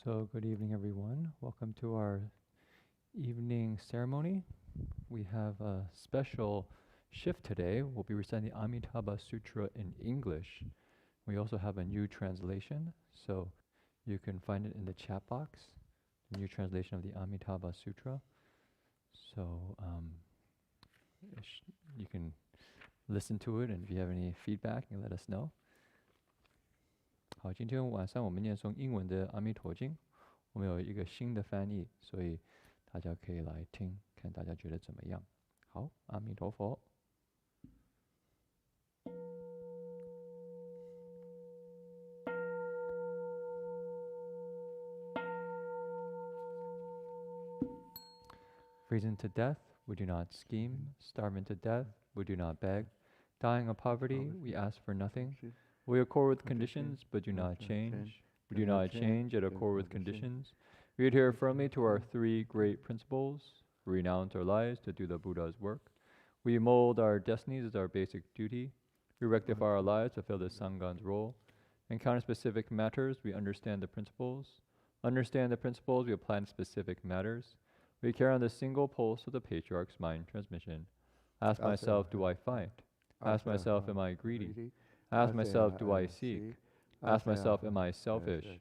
So, good evening, everyone. Welcome to our evening ceremony. We have a special shift today. We'll be reciting the Amitabha Sutra in English. We also have a new translation, so you can find it in the chat box, the new translation of the Amitabha Sutra. So, you can listen to it, and if you have any feedback, you can let us know. 好，今天晚上我们念诵英文的《阿弥陀经》，我们有一个新的翻译，所以大家可以来听，看大家觉得怎么样。好，阿弥陀佛。Freezing to death, we do not scheme. Starving to death, we do not beg. Dying of poverty, we ask for nothing. We accord with conditions, but do not change. We do not change, yet accord with conditions. We adhere firmly to our three great principles. We renounce our lives to do the Buddha's work. We mold our destinies as our basic duty. We rectify our lives to fill the Sangha's role. Encounter specific matters, we understand the principles. Understand the principles, we apply in specific matters. We carry on the single pulse of the patriarch's mind transmission. Ask myself, do I fight? Ask myself, am I greedy? Ask myself, do I seek? Ask myself, am I selfish?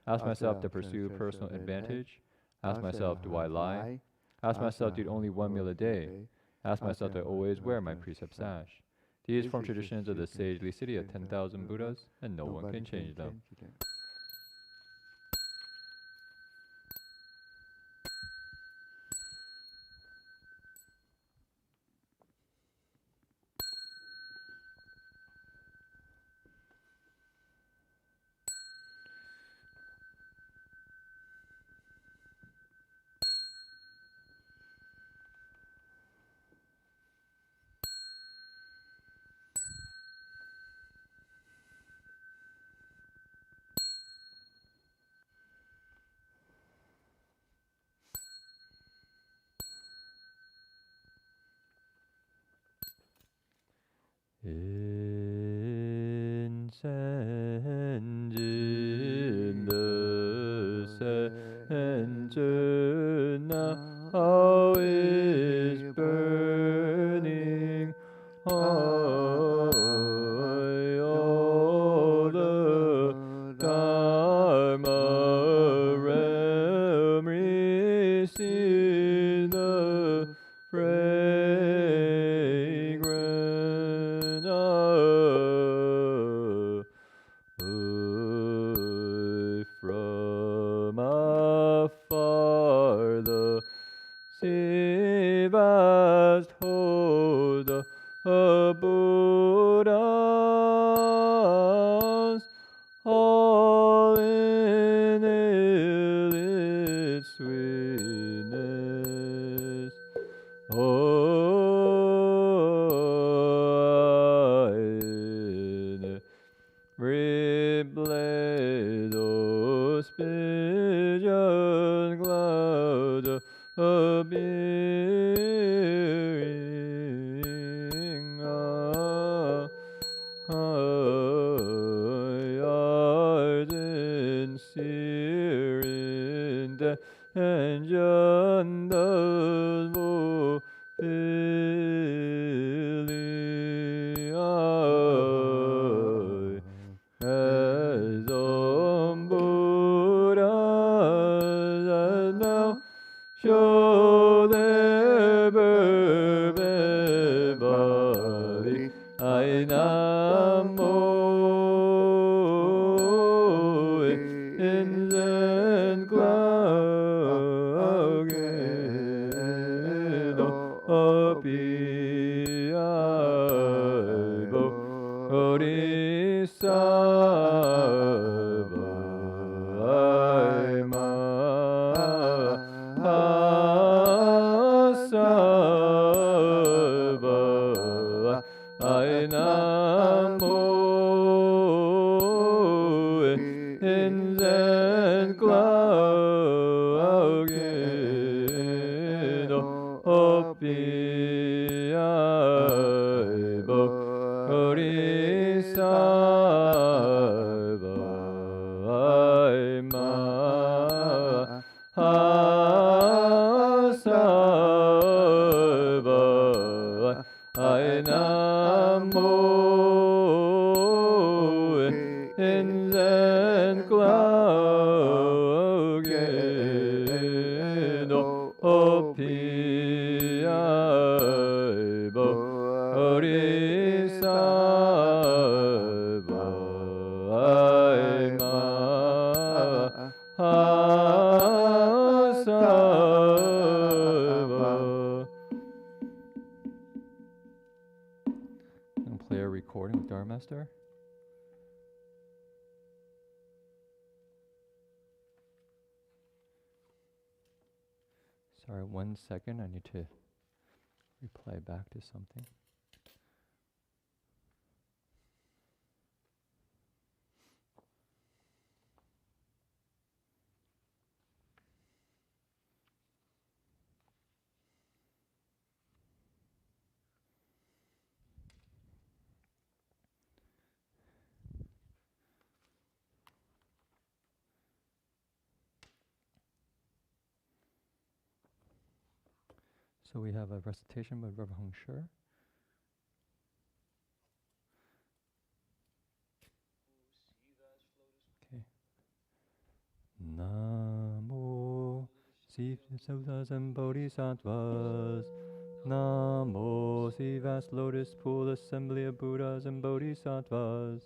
Ask myself to pursue personal advantage. Ask myself, do I lie? Ask myself, to eat only one meal a day. Ask myself, do I always wear my precept sash? These form traditions of the sagely city of 10,000 Buddhas, and no one can change them. Incendium the center now is burning high, all the Dharma realm receive the from afar the sea vast hold the Buddhas, all in its sweetness. Reblade auspicious clouds appearing, ardent seer in the engine does as on Buddhas as now show their perfect body, I Namo incense cloud I Namo incense cloud Bodhisattva 나무 인생 glau게 높이 알바 어리사바 알마 하사바. I'm gonna play a recording with Dharma Master. Sorry, 1 second. I need to reply back to something. So we have a recitation by Rev Hong Sher. Okay. Namo Sivas and Bodhisattvas. Namo Sivas Lotus Pool Assembly of Buddhas and Bodhisattvas.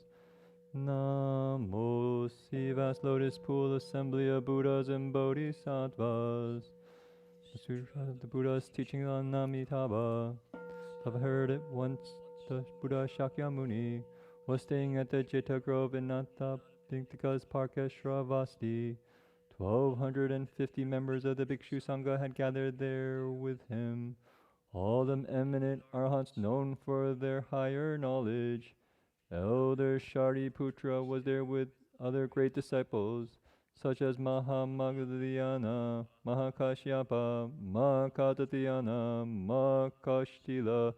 Namo Sivas Lotus Pool Assembly of Buddhas and Bodhisattvas. The Sutra of the Buddha's teaching on Amitabha. I've heard it once. The Buddha Shakyamuni was staying at the Jeta Grove in Natapintika's Park at Shravasti. 1,250 members of the Bhikshu Sangha had gathered there with him, all the eminent arhats known for their higher knowledge. Elder Shariputra was there with other great disciples, such as Mahamadhyana, Mahakashyapa, Mahakatatyana, Mahakashtila,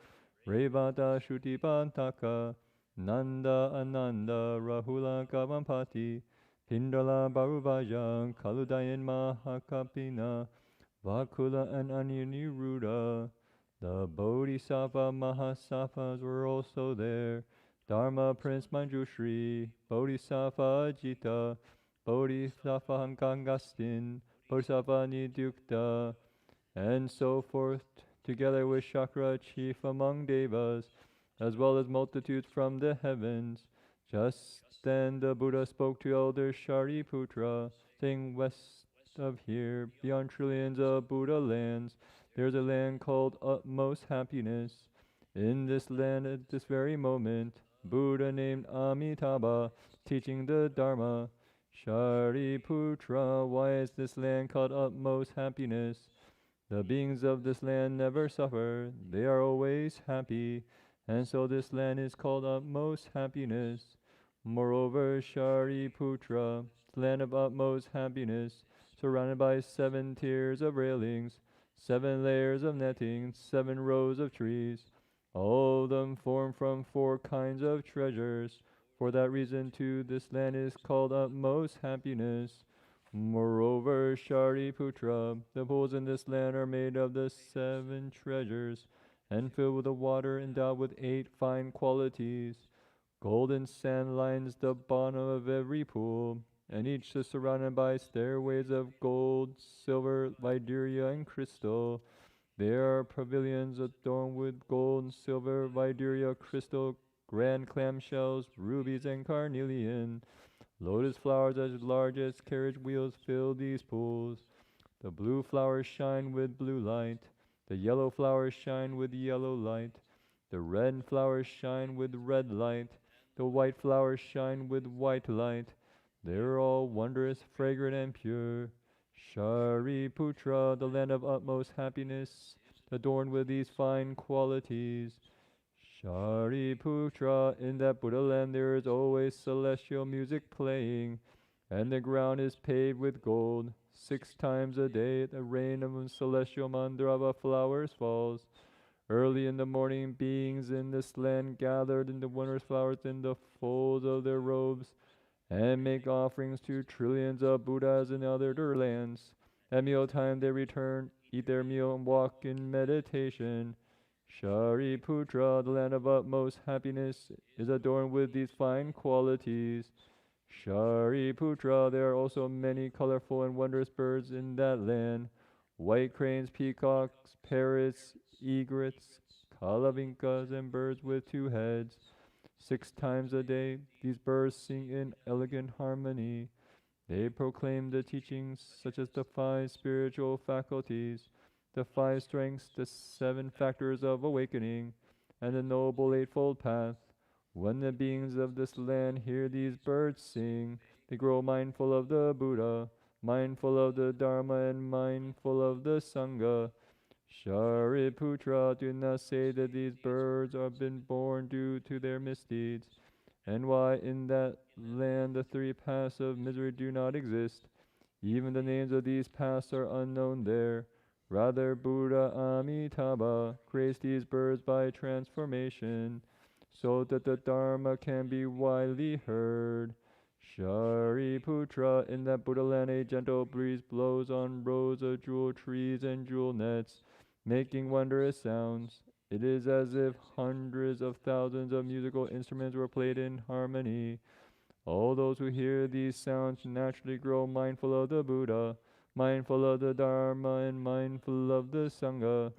Revata Shrutipantaka, Nanda Ananda, Rahula Gavampati, Pindala Baruvaja, Kaludayan Mahakapina, Vakula and Aniruddha. The Bodhisattva Mahasattvas were also there. Dharma Prince Manjushri, Bodhisattva Ajita, Bodhisattva Gangastin, Bodhisattva Nidukta, and so forth, together with Shakra, chief among Devas, as well as multitudes from the heavens. Just then the Buddha spoke to Elder Shariputra, saying, west of here, beyond trillions of Buddha lands, there's a land called Utmost Happiness. In this land at this very moment, Buddha named Amitabha, teaching the Dharma. Shariputra, why is this land called Utmost Happiness? The beings of this land never suffer, they are always happy, and so this land is called Utmost Happiness. Moreover, Shariputra, the land of utmost happiness, surrounded by 7 tiers of railings, 7 layers of netting, 7 rows of trees, all of them formed from 4 kinds of treasures. For that reason too, this land is called utmost happiness. Moreover, Shariputra, the pools in this land are made of the 7 treasures, and filled with the water endowed with 8 fine qualities. Golden sand lines the bottom of every pool, and each is surrounded by stairways of gold, silver, Vaidyria, and crystal. There are pavilions adorned with gold, silver, Vaidyria, crystal, grand clamshells, rubies, and carnelian. Lotus flowers as large as carriage wheels fill these pools. The blue flowers shine with blue light. The yellow flowers shine with yellow light. The red flowers shine with red light. The white flowers shine with white light. They are all wondrous, fragrant, and pure. Shariputra, the land of utmost happiness, adorned with these fine qualities. Shariputra, in that Buddha land there is always celestial music playing, and the ground is paved with gold. 6 times a day the rain of celestial mandrava flowers falls. Early in the morning, beings in this land gathered in the wondrous flowers in the folds of their robes, and make offerings to trillions of Buddhas in other lands. At mealtime they return, eat their meal, and walk in meditation. Shariputra, the land of utmost happiness, is adorned with these fine qualities. Shariputra, there are also many colorful and wondrous birds in that land. White cranes, peacocks, parrots, egrets, kalavinkas, and birds with 2 heads. 6 times a day, these birds sing in elegant harmony. They proclaim the teachings such as the 5 spiritual faculties, the 5 strengths, the 7 factors of awakening, and the Noble Eightfold Path. When the beings of this land hear these birds sing, they grow mindful of the Buddha, mindful of the Dharma, and mindful of the Sangha. Shariputra, do not say that these birds have been born due to their misdeeds, and why in that land the 3 paths of misery do not exist. Even the names of these paths are unknown there. Rather, Buddha Amitabha creates these birds by transformation, so that the Dharma can be widely heard. Shariputra, in that Buddha land a gentle breeze blows on rows of jewel trees and jewel nets, making wondrous sounds. It is as if hundreds of thousands of musical instruments were played in harmony. All those who hear these sounds naturally grow mindful of the Buddha, mindful of the Dharma, and mindful of the Sangha.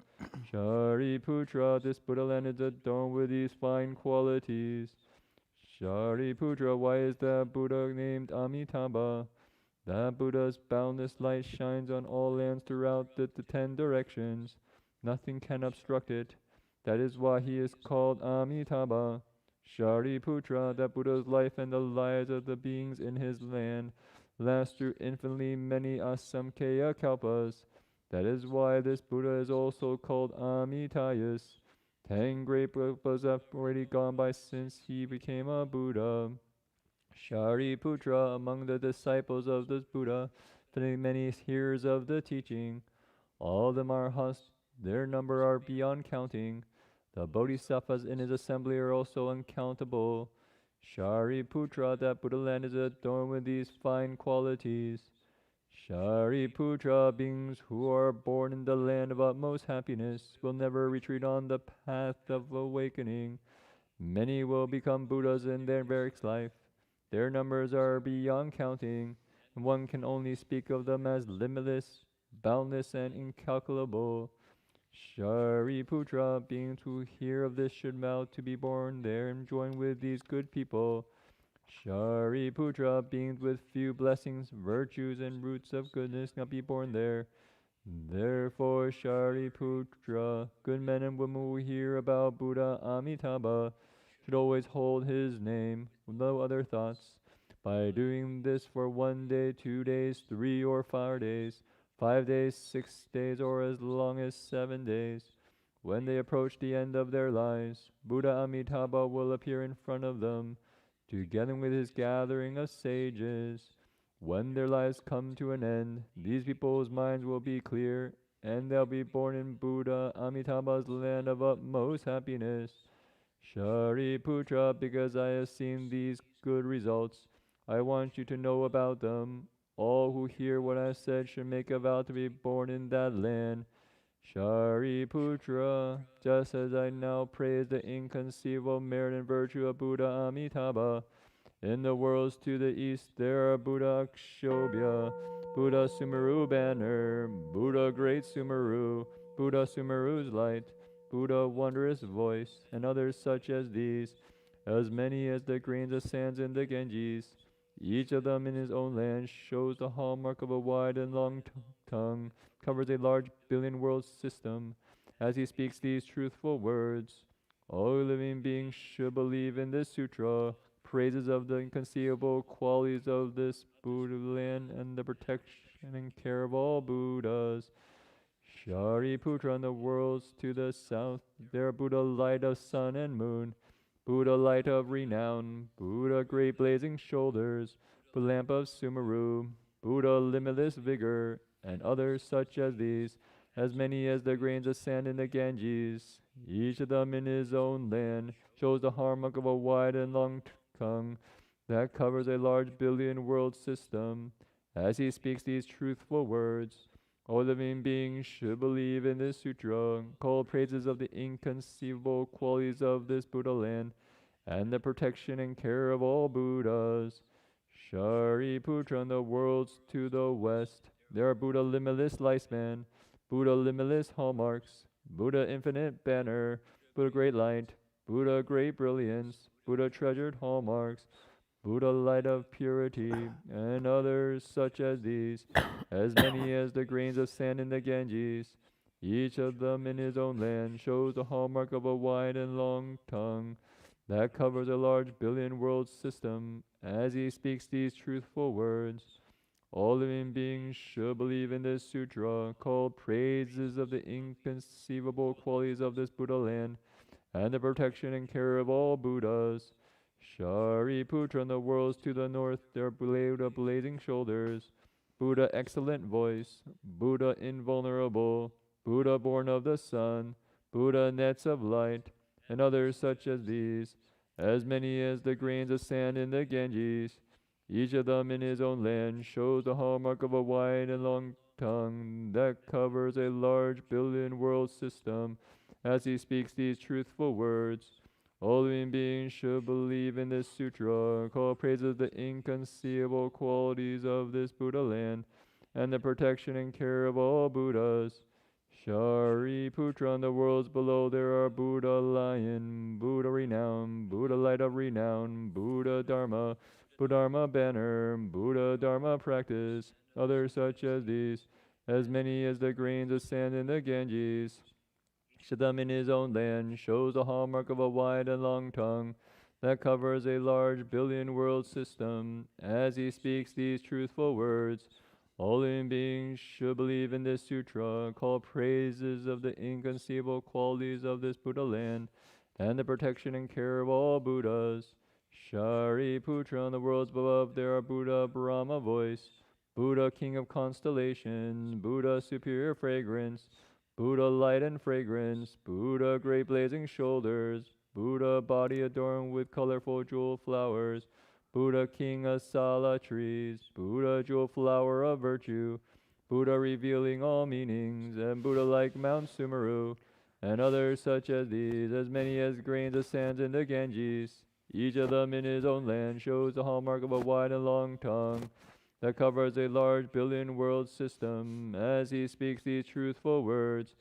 Shariputra, this Buddha land is adorned with these fine qualities. Shariputra, why is that Buddha named Amitabha? That Buddha's boundless light shines on all lands throughout the 10 directions. Nothing can obstruct it. That is why he is called Amitabha. Shariputra, that Buddha's life and the lives of the beings in his land last through infinitely many asamkhya kalpas. That is why this Buddha is also called Amitayus. 10 great kalpas have already gone by since he became a Buddha. Shariputra, among the disciples of this Buddha, many hearers of the teaching. All of them are arhats, their number are beyond counting. The bodhisattvas in his assembly are also uncountable. Shariputra, that Buddha land is adorned with these fine qualities. Shariputra, beings who are born in the land of utmost happiness will never retreat on the path of awakening. Many will become Buddhas in their very life. Their numbers are beyond counting, and one can only speak of them as limitless, boundless, and incalculable. Shariputra, beings who hear of this should vow to be born there and join with these good people. Shariputra, beings with few blessings, virtues, and roots of goodness cannot be born there. Therefore, Shariputra, good men and women who hear about Buddha Amitabha should always hold his name with no other thoughts. By doing this for 1 day, 2 days, 3 or 4 days, 5 days, 6 days, or as long as 7 days, when they approach the end of their lives, Buddha Amitabha will appear in front of them, together with his gathering of sages. When their lives come to an end, these people's minds will be clear, and they'll be born in Buddha Amitabha's land of utmost happiness. Shariputra, because I have seen these good results, I want you to know about them. All who hear what I said should make a vow to be born in that land. Shariputra, just as I now praise the inconceivable merit and virtue of Buddha Amitabha, in the worlds to the east there are Buddha Akshobhya, Buddha Sumeru Banner, Buddha Great Sumeru, Buddha Sumeru's Light, Buddha Wondrous Voice, and others such as these, as many as the grains of sands in the Ganges. Each of them in his own land shows the hallmark of a wide and long tongue, covers a large billion-world system. As he speaks these truthful words, all living beings should believe in this sutra, praises of the inconceivable qualities of this Buddha land and the protection and care of all Buddhas. Shariputra, in the worlds to the south, there are Buddha light of sun and moon, Buddha light of renown, Buddha great blazing shoulders, Buddha lamp of Sumeru, Buddha limitless vigor, and others such as these, as many as the grains of sand in the Ganges. Each of them in his own land shows the hallmark of a wide and long tongue that covers a large billion world system. As he speaks these truthful words, All living beings should believe in this sutra, call praises of the inconceivable qualities of this Buddha land, and the protection and care of all Buddhas. Shariputra, in the worlds to the west, there are Buddha limitless lifespan, Buddha limitless hallmarks, Buddha infinite banner, Buddha great light, Buddha great brilliance, Buddha treasured hallmarks, Buddha light of purity, and others such as these, as many as the grains of sand in the Ganges. Each of them in his own land shows the hallmark of a wide and long tongue that covers a large billion world system. As he speaks these truthful words, all living beings should believe in this sutra, called praises of the inconceivable qualities of this Buddha land, and the protection and care of all Buddhas. Shariputra, in the worlds to the north, there are Buddha blazing shoulders, Buddha excellent voice, Buddha invulnerable, Buddha born of the sun, Buddha nets of light, and others such as these, as many as the grains of sand in the Ganges. Each of them in his own land shows the hallmark of a wide and long tongue that covers a large billion world system. As he speaks these truthful words, all living beings should believe in this sutra, call praises the inconceivable qualities of this Buddha land, and the protection and care of all Buddhas. Shariputra, in the worlds below there are Buddha lion, Buddha renown, Buddha light of renown, Buddha dharma, Buddha dharma banner, Buddha dharma practice, others such as these, as many as the grains of sand in the Ganges. Each of them in his own land shows the hallmark of a wide and long tongue that covers a large billion world system. As he speaks these truthful words, all living beings should believe in this sutra, call praises of the inconceivable qualities of this Buddha land, and the protection and care of all Buddhas. Shariputra, in the worlds above there are Buddha Brahma voice, Buddha king of constellations, Buddha superior fragrance, Buddha light and fragrance, Buddha great blazing shoulders, Buddha body adorned with colorful jewel flowers, Buddha king of Sala trees, Buddha jewel flower of virtue, Buddha revealing all meanings, and Buddha like Mount Sumeru, and others such as these, as many as grains of sand in the Ganges. Each of them in his own land shows the hallmark of a wide and long tongue that covers a large billion world system. As he speaks these truthful words,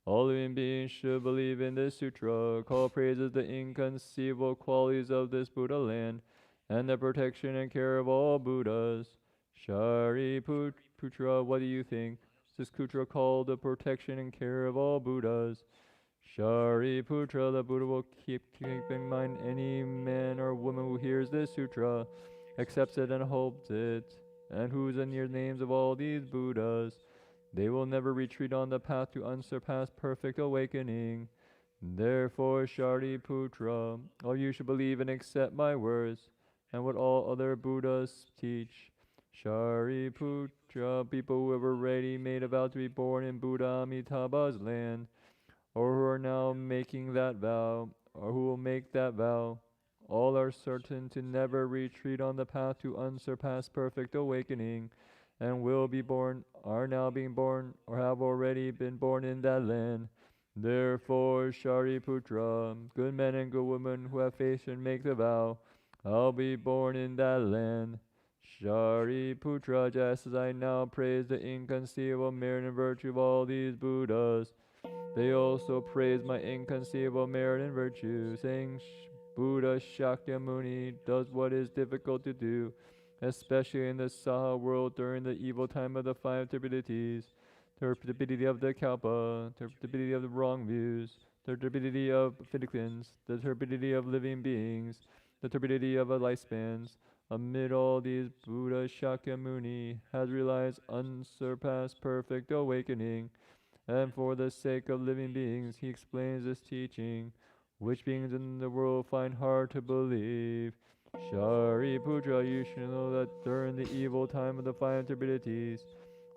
all living beings should believe in this sutra, call praises the inconceivable qualities of this Buddha land, and the protection and care of all Buddhas. Shariputra, what do you think? Is this sutra called the protection and care of all Buddhas? Shariputra, the Buddha will keep in mind any man or woman who hears this sutra, accepts it and holds it, and whose are near names of all these Buddhas. They will never retreat on the path to unsurpassed perfect awakening. Therefore, Shariputra, all you should believe and accept my words, and what all other Buddhas teach. Shariputra, people who have already made a vow to be born in Buddha Amitabha's land, or who are now making that vow, or who will make that vow, all are certain to never retreat on the path to unsurpassed perfect awakening, and will be born, are now being born, or have already been born in that land. Therefore, Shariputra, good men and good women who have faith should make the vow, I'll be born in that land. Shariputra, just as I now praise the inconceivable merit and virtue of all these Buddhas, they also praise my inconceivable merit and virtue, saying, Buddha Shakyamuni does what is difficult to do, especially in the Saha world during the evil time of the five turbidities, turbidity of the Kalpa, turbidity of the wrong views, the turbidity of Fiddicans, the turbidity of living beings, the turbidity of lifespans. Amid all these, Buddha Shakyamuni has realized unsurpassed perfect awakening, and for the sake of living beings, he explains this teaching, which beings in the world find hard to believe. Shariputra, you should know that during the evil time of the five turbidities,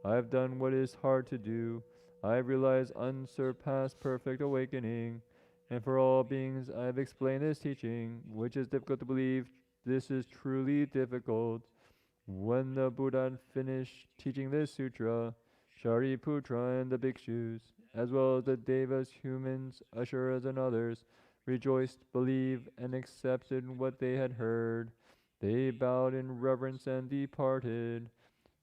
I have done what is hard to do. I have realized unsurpassed perfect awakening, and for all beings I have explained this teaching, which is difficult to believe. This is truly difficult. When the Buddha finished teaching this sutra, Shariputra and the bhikshus, as well as the devas, humans, asuras, and others, rejoiced, believed, and accepted what they had heard. They bowed in reverence and departed.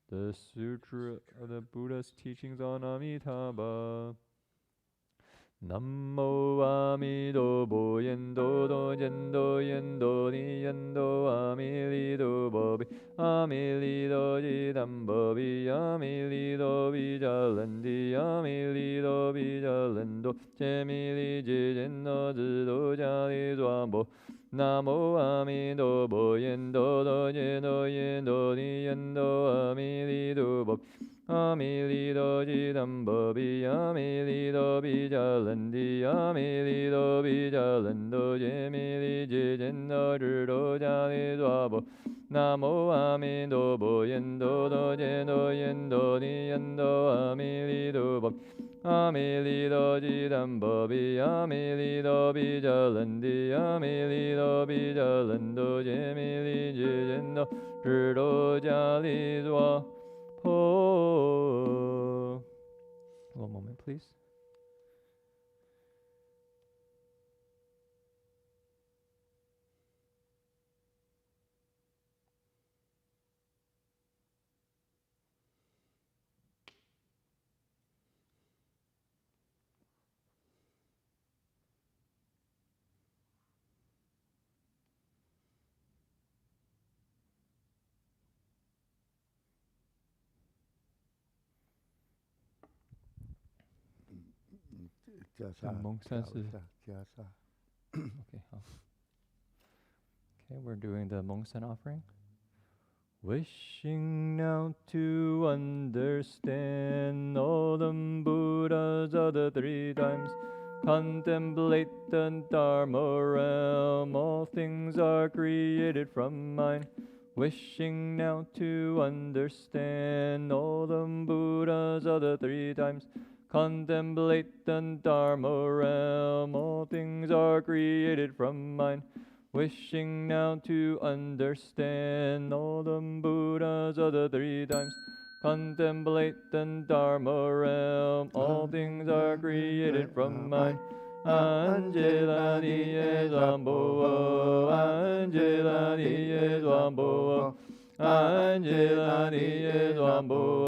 The Sutra of the Buddha's teachings on Amitabha. Nammo Amidobo Yendo Do Yendo Yendo Ni Yendo Amilido Bobi Amilido Jidam Bobi Amilido Vijalandi Amilido Vijalando Jemili Jijendo Zido Jali Zwambo Namo Amidobo Yendo Do Yendo Yendo Ni Yendo Amilido Bobi Amilido Jidambobi, Amilido Bijalandi, Amilido Bijalando, Jemili Jijendo Rudo Jali Dwabo, Namo Amidobo Yendo Do Jendo Yendo Ni Yendo Amilido Bob, Amilido Jidambobi, Amilido Bijalandi, Amilido Bijalando, Jemili Jijendo Rudo Jali Dwabo. One moment, please. The monk senses. Okay, okay, we're doing the monk sen offering. Wishing now to understand all the Buddhas of the three times, contemplate the Dharma realm, all things are created from mind. Wishing now to understand all the Buddhas of the three times, contemplate the Dharma realm, all things are created from mind. Wishing now to understand all the Buddhas of the three times, contemplate the Dharma realm, all things are created from mind. Angela Diye Zambo, Angela Diye Zambo, Angela Diye Zambo,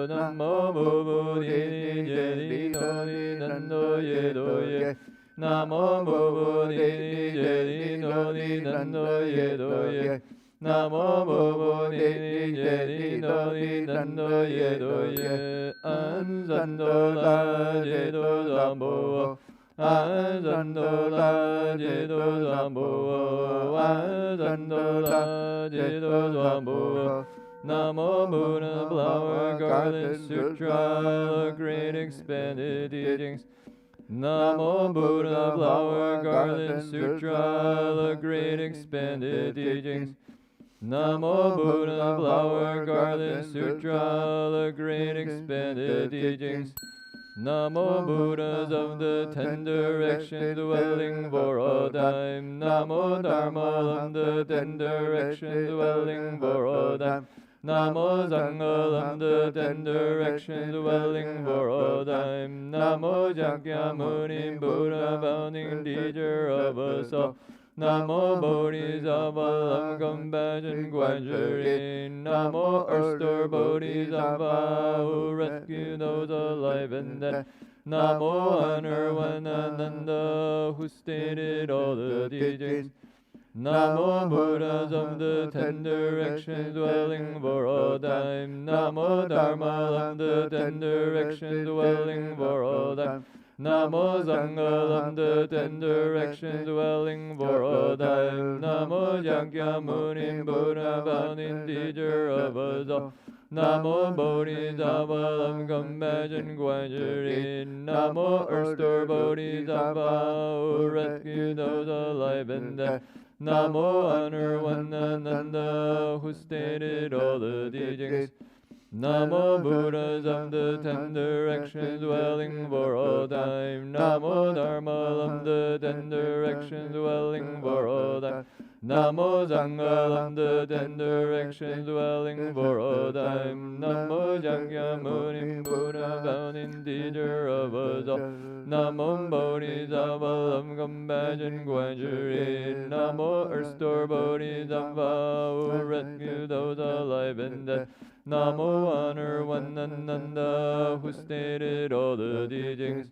Namo Buddhi Jedi Dodi Nando Yedo Ye, Namo Buddhi Jedi Dodi Nando Yedo Ye, Namo Buddhi Jedi Dodi Nando Yedo Ye, Anzandola Jedo Zambo, Anzandola Jedo Zambo, Anzandola Jedo Zambo, Namo Buddha Flower Garland Sutra, great expanded teachings. Namo Buddha Flower Garland Sutra, great expanded teachings. Namo Buddha Flower Garland Sutra, great expanded teachings. Namo Buddhas of the ten directions dwelling for all time. Namo Dharma of the ten directions dwelling for all time. Namo Sangha of the ten directions dwelling for all time. Namo Shakyamuni Buddha, founding teacher of us all. Namo Bodhisattva, compassion, Guanjurin. Namo Erstor Bodhisattva, who rescued those alive and dead. Namo Anurvanananda, who stated all the teachings. Namo Buddhas of the ten directions dwelling for all time. Namo Dharma of the ten directions dwelling for all time. Namo Sangha of the ten directions dwelling for all time. Namo Shakyamuni Buddha, founding teacher of us all. Namo Bodhisattva, compassion, Guanjurin. Namo Erstor Bodhisattva, who rescued those alive and dead. Namo Anurvanananda, who stated all the teachings. Namo Buddhas of the ten directions dwelling for all time. Namo Dharma of the ten directions dwelling for all time. Namo Sangha, the ten directions dwelling for all time. Namo Shakyamuni Buddha, founding teacher of us all. Namo Bodhisattva, of compassion, Guanjuri. Namo Earthstore Bodhisattva, who rescue those alive and dead. Namo Honor One Ananda, who stated all the teachings.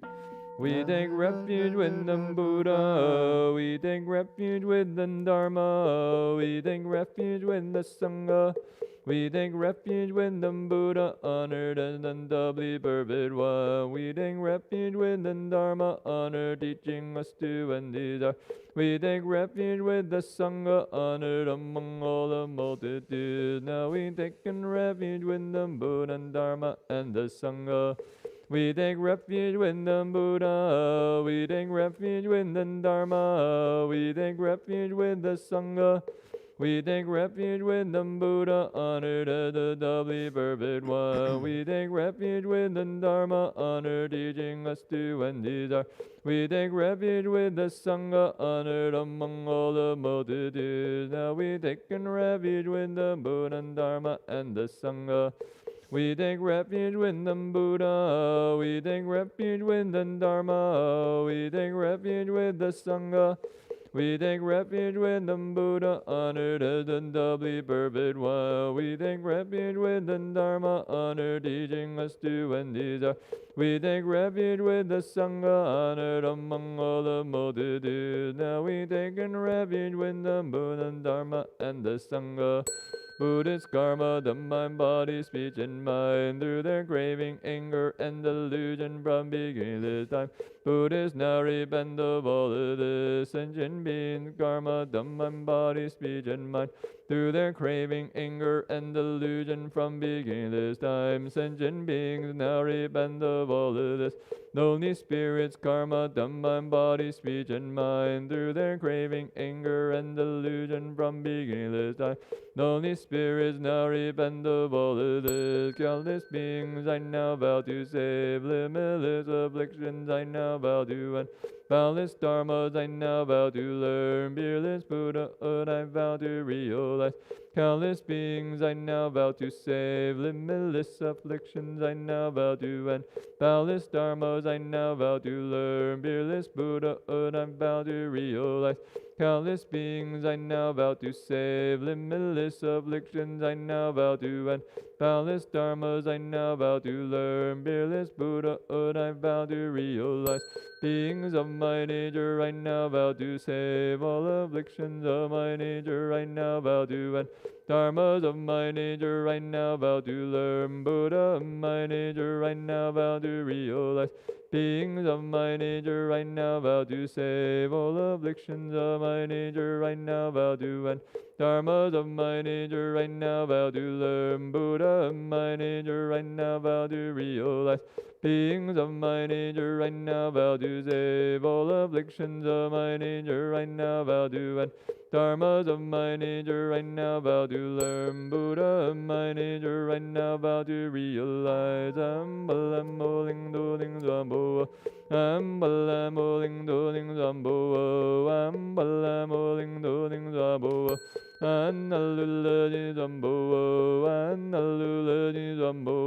We take refuge with the Buddha, we take refuge with the Dharma, we take refuge with the Sangha, we take refuge with the Buddha, honored as the doubly perfect one. We take refuge with the Dharma, honored, teaching us to end desire. We take refuge with the Sangha, honored among all the multitudes. Now we take refuge with the Buddha, Dharma, and the Sangha. We take refuge with the Buddha, we take refuge with the Dharma, we take refuge with the Sangha. We take refuge with the Buddha, honored as the doubly perfect one. We take refuge with the Dharma, honored, teaching us to end desire. We take refuge with the Sangha, honored among all the multitudes. Now we take refuge with the Buddha, Dharma, and the Sangha. We take refuge with the Buddha, we take refuge with the Dharma, we take refuge with the Sangha. We take refuge with the Buddha, honored as the doubly perfect one. We take refuge with the Dharma, honored, teaching us to end desire. We take refuge with the Sangha, honored among all the multitudes. Now we take refuge with the Buddha, Dharma, and the Sangha. Buddhist karma, the mind, body, speech, and mind, through their craving, anger, and delusion from beginningless time. Buddhists now repent of all of this. Sentient beings, karma, the mind, body, speech, and mind, through their craving, anger, and delusion from beginningless time. Sentient beings now repent of all of this. Lonely spirits, karma, the mind, body, speech, and mind, through their craving, anger, and delusion from beginningless time. Lonely spirits now repent of all of this. Countless beings I now vow to save. Limitless afflictions I now vow to end. Boundless dharmas I now vow to learn. Fearless Buddhahood I vow to realize. Countless beings I now vow to save. Limitless afflictions I now vow to end. Boundless dharmas I now vow to learn. Fearless Buddhahood I vow to realize. Countless beings I now vow to save. Limitless afflictions I now vow to end. Boundless dharmas I now vow to learn. Fearless Buddhahood I vow to realize. Beings of my nature I now vow to save. All afflictions of my nature I now vow to end. Dharmas of my nature I now vow to learn. Buddha of my nature I now vow to realize. Beings of my nature I now vow to save. All afflictions of my nature I now vow to end. Dharmas of my nature I now vow to learn. Buddha of my nature I now vow to realize. Beings of my nature I now vow to save. All afflictions of my nature I now vow to end. Dharmas of my nature I now vow to learn. Buddha of my nature I now vow to realize. Ambalam doling zambo. Ambalam doling zambo. Ambalam doling zambo. Annalula zambo. Annalula zambo.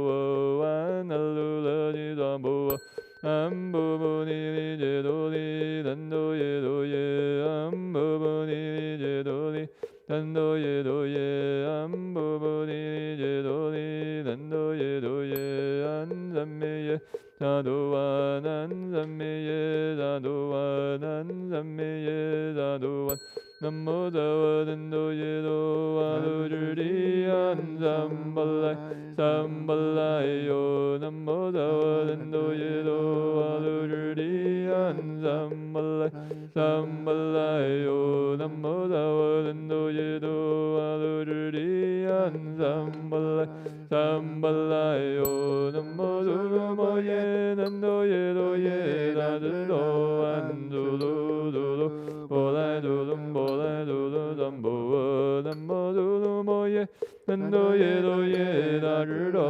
Annalula zambo. Ambo ni je doli dando ye do ye. Ambo ni je doli dando ye do ye. Ambo ni je doli dando ye do ye. Anzamme ye dadoan. Anzamme ye dadoan. Anzamme ye dadoan. Namo Dawa Dando Yedo Anujudi Ansambalai Sambalai Yo. Namo Dawa Dando Yedo Anujudi Ansambalai Sambalai Yo. Namo Dawa Dando Yedo Anujudi Ansambalai Sambalai Yo. Namo Duro Ye Dando Yedo Ye Dando Andulo Dulo Bolai Dulum Bolai Dulu Dambo Dambo Dulu Moye Dando Yedo Ye Darudo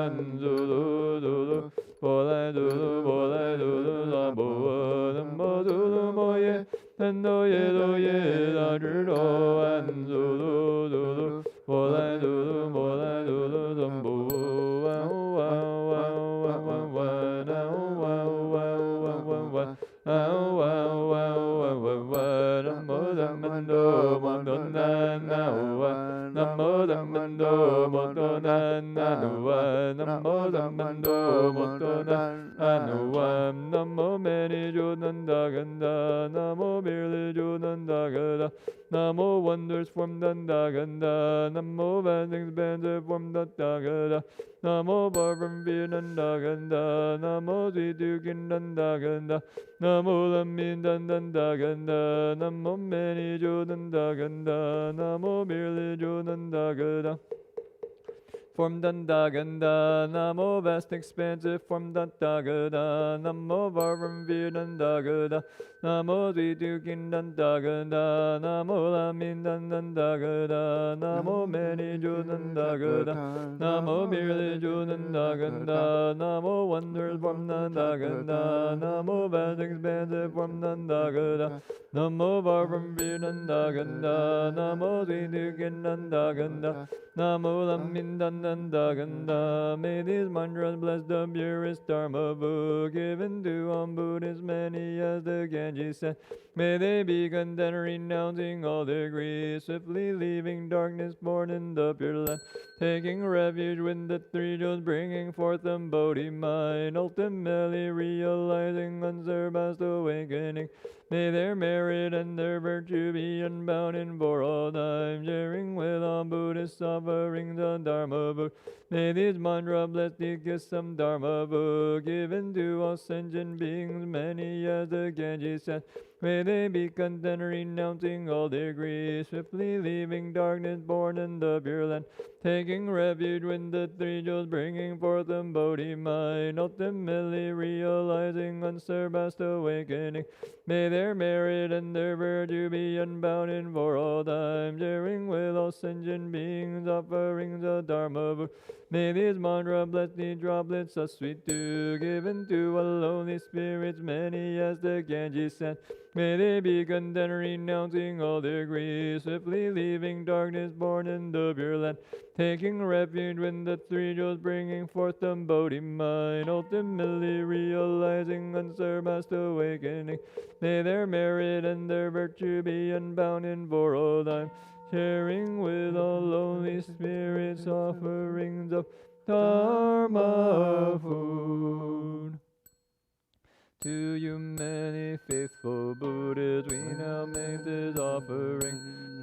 Anzulu Dulu Bolai Dulu Dambo Dambo Dulu Moye Dando Yedo Ye Darudo Dhammando Moto Nanawa. Namo Dhammando Moto Nanawa. Namo Dhammando Moto Nanawa. Namo Mani Jodanda Ganda. Namo Merely Jodanda Ganda. Namo wonders from Dandaganda. Namo bad things bands from Dandaganda. Namo Barbam Vinandaganda. Namo Zidukin Dandaganda. Namo Lamin Dandaganda. Namo Mani Jodandaganda. Namo merely Jodandaganda. Form Dandaganda, Namo vast expansive form Dandagada, Namo Varvam Vir Dandagada, Namo Zidukin Dandagada, Namo Lamin Dandagada, Namo Mani Jodandagada, Namo merely Jodandaganda, Namo wonders form Dandaganda, Namo vast expansive form Dandagada, Namo Varvam Vir Dandaganda, Namo Zidukin Dandaganda, Namo Lamin Dandaganda. May these mantras bless the purest Dharma book given to on Buddhas many as the Ganges said. May they be content renouncing all degrees, swiftly leaving darkness born in the pure land, taking refuge with the three jewels, bringing forth the Bodhi mind, ultimately realizing unsurpassed awakening. May their merit and their virtue be unbound in for all time, sharing with all Buddhist offerings the Dharma book. May these mantra bless these gifts some Dharma book, given to all sentient beings, many as the Ganges said. May they be content renouncing all degrees, swiftly leaving darkness born in the pure land, taking refuge with the three jewels, bringing forth the Bodhi mind, ultimately realizing unsurpassed awakening. May their merit and their virtue be unbounded for all time, sharing with all sentient beings, offerings the Dharma book. May these mantra bless these droplets of sweet dew, given to all lonely spirits, many as the Ganges sent. May they be content renouncing all degrees, swiftly leaving darkness born in the pure land, taking refuge with the three jewels, bringing forth the Bodhi mind, ultimately realizing unsurpassed awakening. May their merit and their virtue be unbounded for all time, sharing with all lonely spirits offerings of Dharma food. To you many faithful Buddhas, we now make this offering.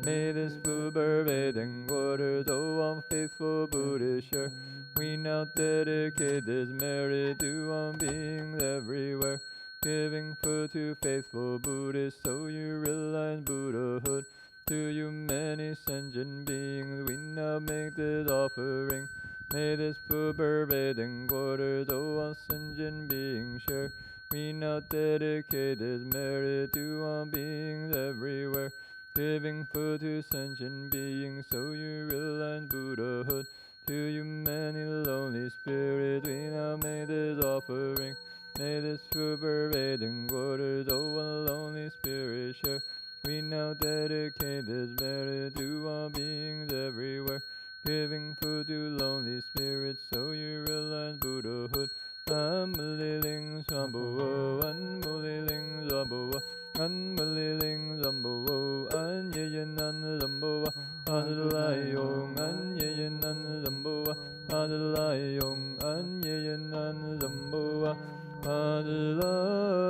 May this food pervading waters, O all faithful Buddhas share. We now dedicate this merit to all beings everywhere, giving food to faithful Buddhists, so you realize Buddhahood. To you many sentient beings, we now make this offering. May this food pervading waters, O all sentient beings share. We now dedicate this merit to all beings everywhere, giving food to sentient beings, so you realize Buddhahood. To you many lonely spirits, we now make this offering. May this food pervading waters, oh all lonely spirits share. We now dedicate this merit to all beings everywhere, giving food to lonely spirits, so you realize Buddhahood. Unmuliling Sambo, Unmuliling Zambo, Unmuliling Zambo, Anyayanan Zambo, Adalayong, Anyayanan Zambo, Adalayong, Anyayanan Zambo, Adalayong.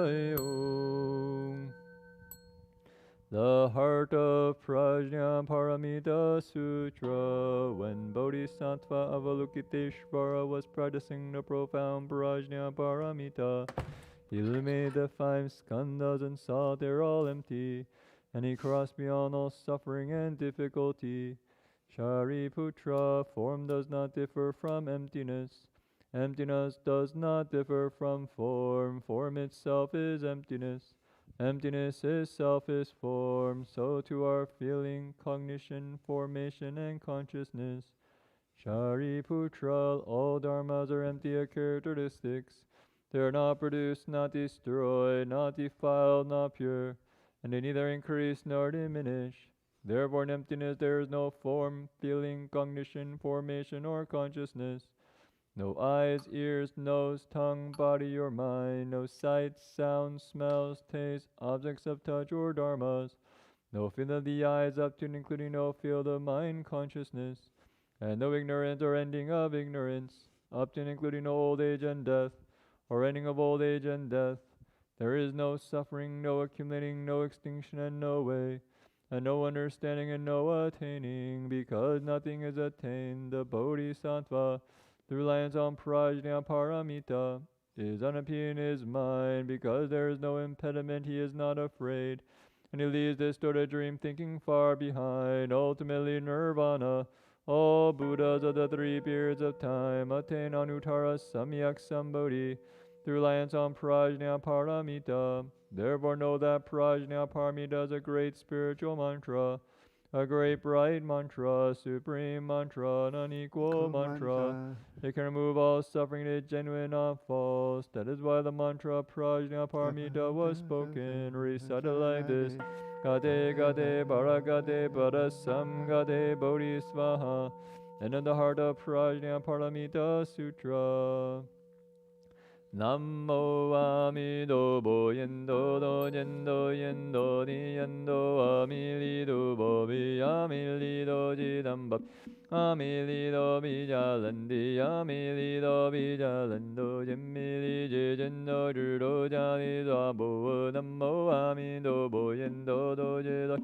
The heart of Prajnaparamita Sutra. When Bodhisattva Avalokiteshvara was practicing the profound Prajnaparamita, he illuminated the 5 skandhas and saw they're all empty, and he crossed beyond all suffering and difficulty. Shariputra, form does not differ from emptiness. Emptiness does not differ from form. Form itself is emptiness. Emptiness is self is form, so to our feeling, cognition, formation, and consciousness. Shariputra, all dharmas are empty of characteristics. They are not produced, not destroyed, not defiled, not pure, and they neither increase nor diminish. Therefore in emptiness there is no form, feeling, cognition, formation, or consciousness. No eyes, ears, nose, tongue, body, or mind, no sights, sounds, smells, tastes, objects of touch, or dharmas. No field of the eyes up to and including no field of mind consciousness, and no ignorance or ending of ignorance, up to and including no old age and death, or ending of old age and death. There is no suffering, no accumulating, no extinction, and no way, and no understanding and no attaining, because nothing is attained. The Bodhisattva, through reliance on prajna paramita, is unappealing in his mind, because there is no impediment, he is not afraid, and he leaves distorted dream thinking far behind. Ultimately nirvana, all Buddhas of the 3 periods of time attain Anuttara Samyak Sambodhi, through reliance on prajna paramita. Therefore know that prajna paramita is a great spiritual mantra, a great bright mantra, supreme mantra, an unequal mantra. It can remove all suffering, it is genuine, not false. That is why the mantra prajna paramita was spoken, recited like this: Gade gade baragade barasam gade bodhisvaha. And in the heart of prajna paramita sutra. Nammo Amido Bo Yendo Do Yendo Yendo Ni Yendo Amilido Bobi Amilido Jidambab Amilido Bijalandi Amilido Bijalando Jemili Jendo Judo Jali Dabo Nammo Amido Bo Yendo Do Jido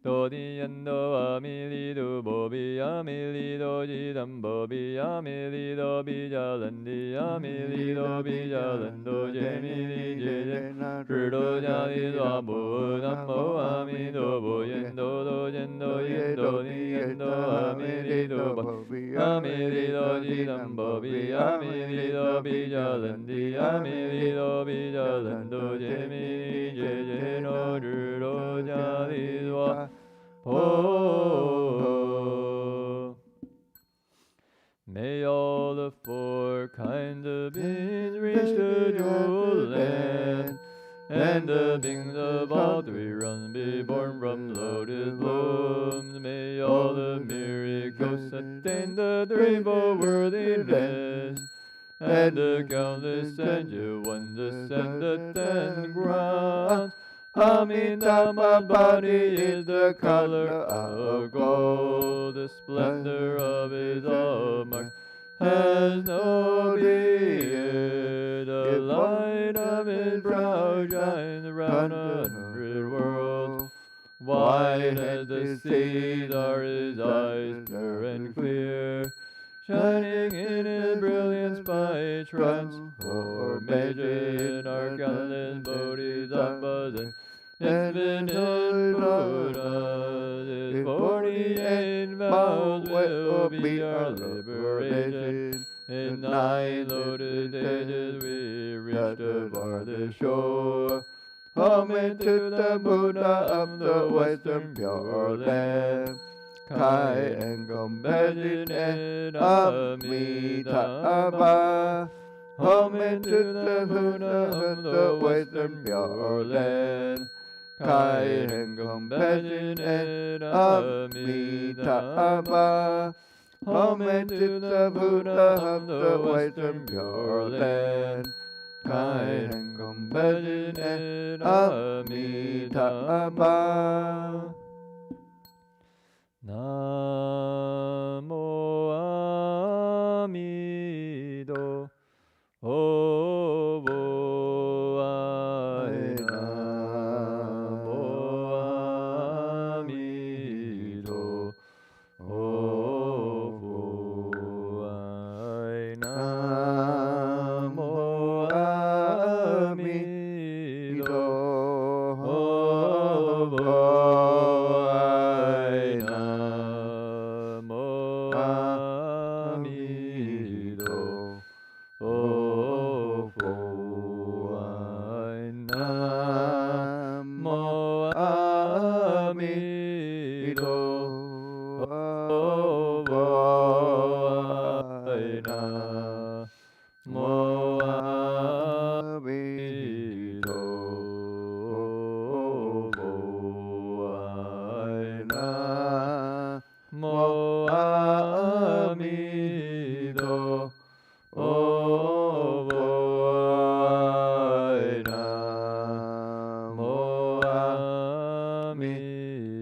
Dodi yendo amilido bobi amilido jidam bobi amilido bijalandi amilido bijalando jemili jejen rudo jali dwabo nammo amido bo yendo do yendo yendo ni yendo amilido bobi amilido jidam bobi amilido bijalandi amilido bijalando jemili jejen rudo jali dwabo. Oh, may all the 4 kinds of beings reach the jewel land, and the beings of all 3 realms be born from lotus blooms. May all the miracles attain the 3-fold worthiness, and the countless angel ones ascend the 10 grounds. Amitabha's body is the color of gold, the splendor of his marks has no beard. The light of his brow shines around 100 worlds. White as the seas are his eyes, pure and clear, shining in his brilliance by transformation. Our countless bodhisattvas infinite Buddhas, his 48 vows will be our liberation. In 9 lotus ages we reach the farthest shore. Homage to the Buddha of the Western Pure Land. Kai and compassionate Amitabha. Homage to the Buddha of the Western Pure Land. Kai and compassionate Amitabha. Homage to the Buddha of the Western Pure Land. Kind and compassionate Amitabha. Namo Amido Oboai. Namo Amido Oboai. Namo Amido Oboai. Namo Amido Oboai. Namo Amido Oboai. Namo Amido Oboai. Namo Amido Oboai. Namo Amido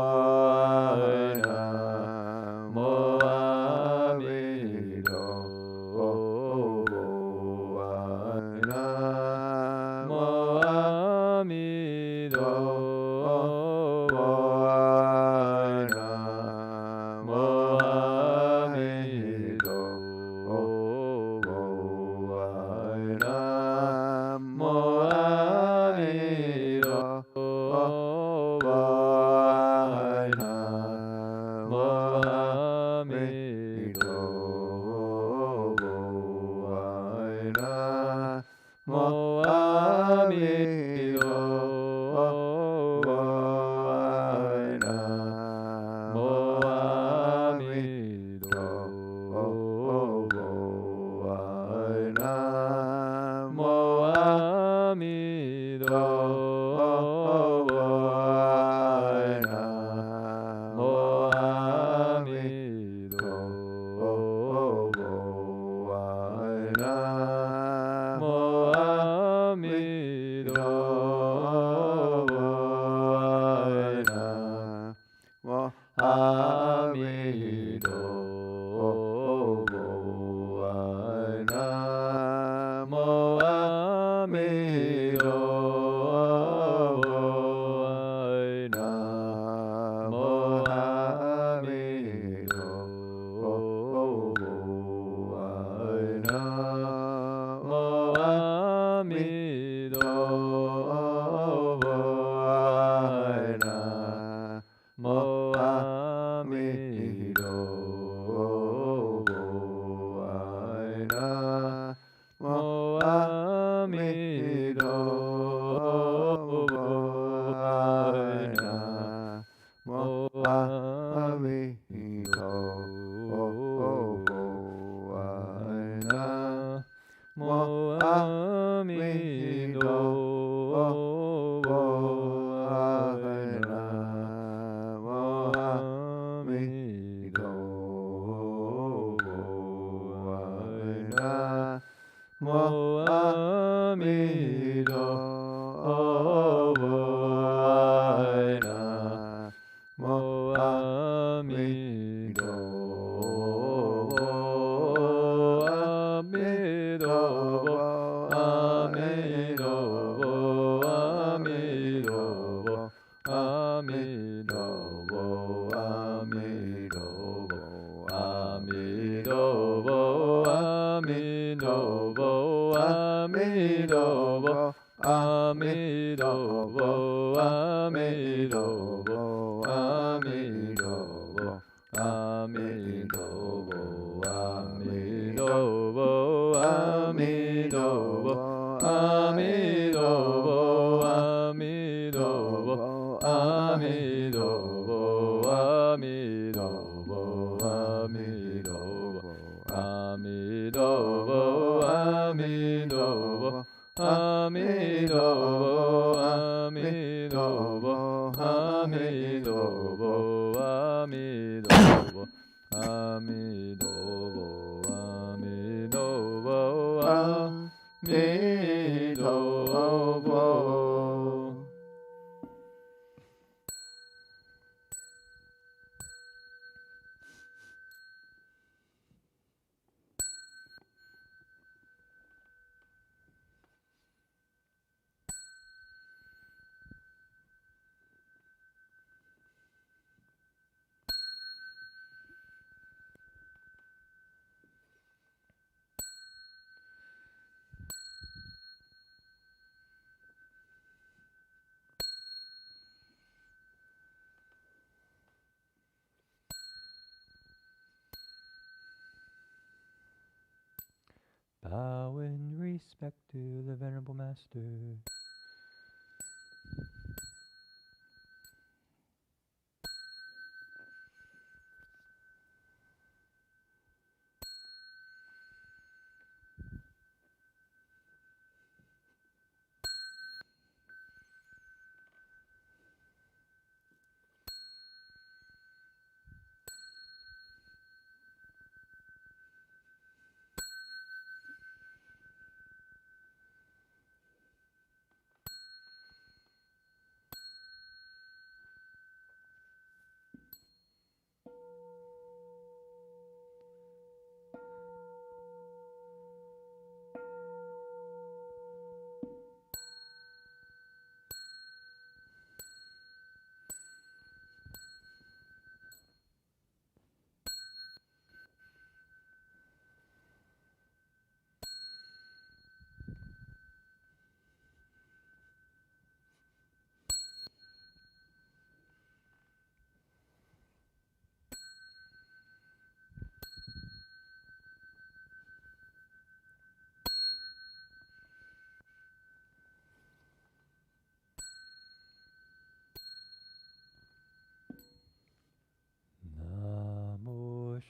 Bow in respect to the Venerable Master.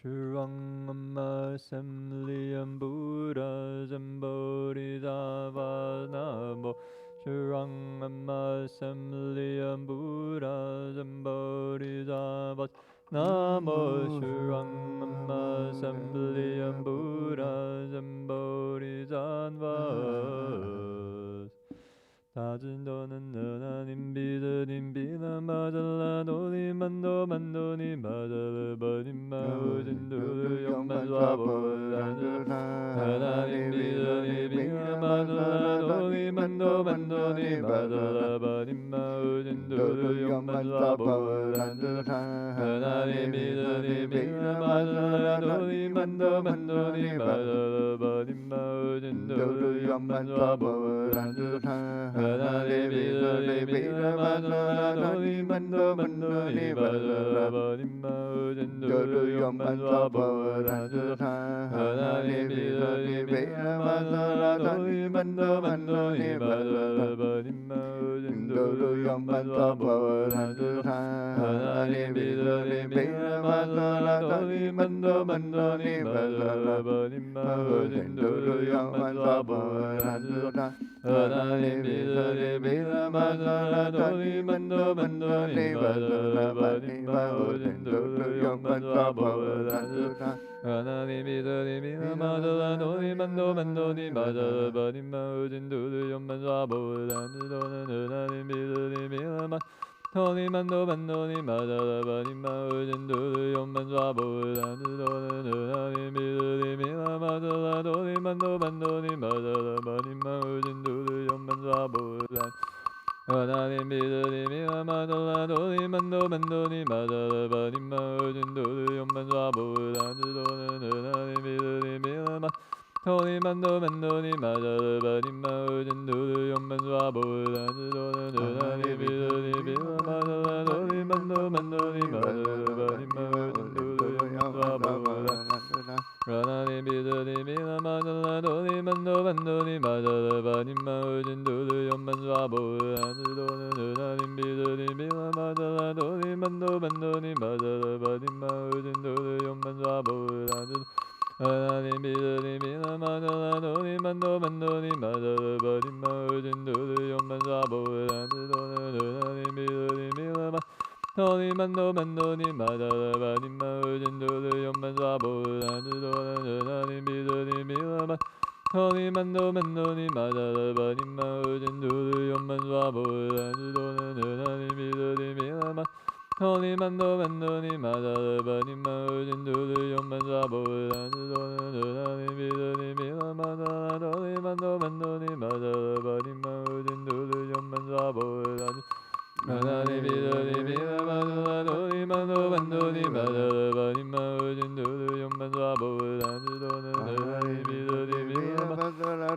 Shurangama Semliyam Buddha Zambodhisava Namo Shurangama Semliyam Buddha Zambodhisava Namo Shurangama Semliyam Buddha Zambodhisava 다진도는 너나님 비드님 비나마잘라 노니만도 만도니 마잘라 버님마 우진도를 영만좌보라는 하나님 비드니 비나마잘라 노니만도 만도니 마잘라 버님마 우진도를 영만좌보라는 하나님 비드니 비나마잘라 노니만도 만도니 마잘라 버님마 우진도를 영만좌보라는 하나님 비드니 비나마잘라 노니만도 만도니 마잘라 버님마 우진도를 영만좌보라는 하나님 비드니 비나마잘라 노니만도 만도니 마잘라 버님마 우진도를 영만좌보라는 하나님 비드니 비나마잘라 노니만도 만도니 마잘라 버님마 우진도를 영만좌보라는 하나님 비드니 비나마잘라 노니만도 만도니 마잘라 버님마 우진도를 영만좌보라는 하나님 비드니 비나마잘라 노니만도 만도니 마잘라 버님마 우진도를 영만좌보라는 하나님 비드니 비나마 노니만도 만도니 마잘라 버님마 우진도를 영만좌보라는 하나님 비드니 비나마잘라 노니만도 만도니 마잘라 버님마 우진도를 영만좌보라는 하나님 믿으니 마달라 도니 만도 만도니 마달라 바님마 어진도르 연만 좌보을 안드도는 하나님 믿으니 마 도니 만도 만도니 마달라 바님마 어진도르 연만 좌보을 안드도는 하나님 믿으니 마달라 도니 만도 만도니 마달라 바님마 어진도르 연만 좌보을 하나님 믿으니 마달라 도니 만도 만도니 마달라 바님마 어진도르 연만 좌보을 안드도는 하나님 믿으니 마달라 도니 만도 만도니 마달라 바님마 어진도르 연만 좌보을 안드도는 하나님 믿으니 마달라 도니 만도 만도니 마달라 바님마 어진도르 연만 좌보을 안드도는 하나님 믿으니 도니 만도 만도니 마달라 바님마 어진도르 연만 좌보을 안드도는 하나님 믿으니 도니 만도 만도니 마달라 바님마 어진도르 연만 좌보을 안드도는 하나님 믿으니 도니 만도 만도니 마달라 바님마 어진도르 연만 좌보을 안드도는 하나님 믿으니 마달라 도니 만도 만도니 마달라 바님마 어진도르 연만 좌보을 안드도는 하나님 믿으니 마달라 도니 만도 만도니 마달라 바님마 어진도르 연만 좌보을 안드도는 하나님 믿으니